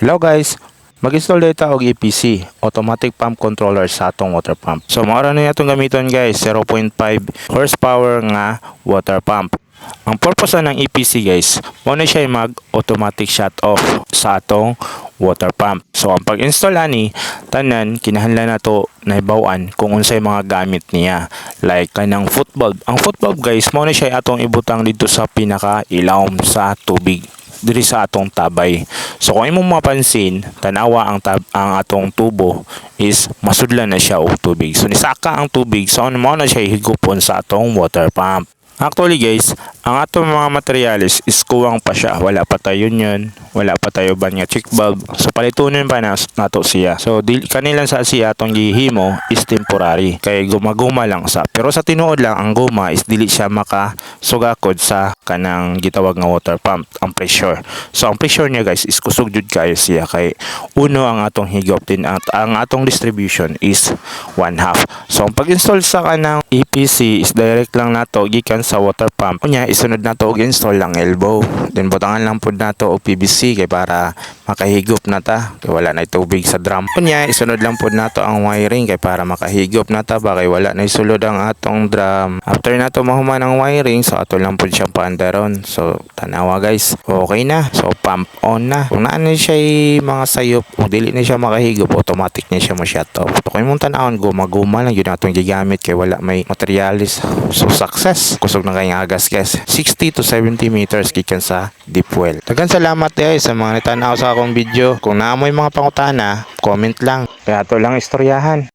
Hello guys, mag-install data og EPC, automatic pump controller sa atong water pump. So mao ra na atong gamiton guys, 0.5 horsepower nga water pump. Ang purpose ng EPC guys, mao na siya mag-automatic shut off sa atong water pump. So ang pag-install ani, tanan kinahanglan nato na ibaw-an kung unsay mga gamit niya. Like kanang foot valve. Ang foot valve guys, mao na siya atong ibutang dito sa pinaka ilawom sa tubig diri sa atong tabay. So kung imong mapansin, tanawa ang atong tubo is masudlan na siya og tubig. So nisaka ang tubig, so mao na siya higupon sa atong water pump. Actually guys, ang atong mga materyales is kuwang pa siya. Wala pa tayo yun. Wala pa tayo ba nga check bulb. So palitunin pa nato siya. So kanilang sa siya atong gihimo is temporary. Kay gumaguma lang sa. Pero sa tinuod lang ang guma is dili siya makasugakod sa kanang gitawag nga water pump, ang pressure. So ang pressure niya guys is kusog jud kayo siya kay uno ang atong higop din at ang atong distribution is 1/2. So ang pag-install sa kanang EPC is direct lang nato gikan sa water pump. Kunya isunod nato og install lang elbow. Then butangan lang pud nato og PVC kay para makahigop na ta kay wala na tubig sa drum. Kunya isunod lang pud nato ang wiring kay para makahigop na ta ba kay wala na isulod ang atong drum. After nato mahuman ang wiring, so ato lang pud siyang paandaron. So tanawa guys, okay na. So pump on na. Kung naan na siya mga sayop o dili na siya makahigop, automatic na siya mo-shut off. So kung imong tan-awon, guma-guma lang yun atong gigamit kay wala may materialis. So success. Kusog na kayong agas guys. 60 to 70 meters gikan sa deep well. Daghang salamat guys sa mga nitanaw sa akong video. Kung naamoy mga pangutana, comment lang. Kaya ato lang istoryahan.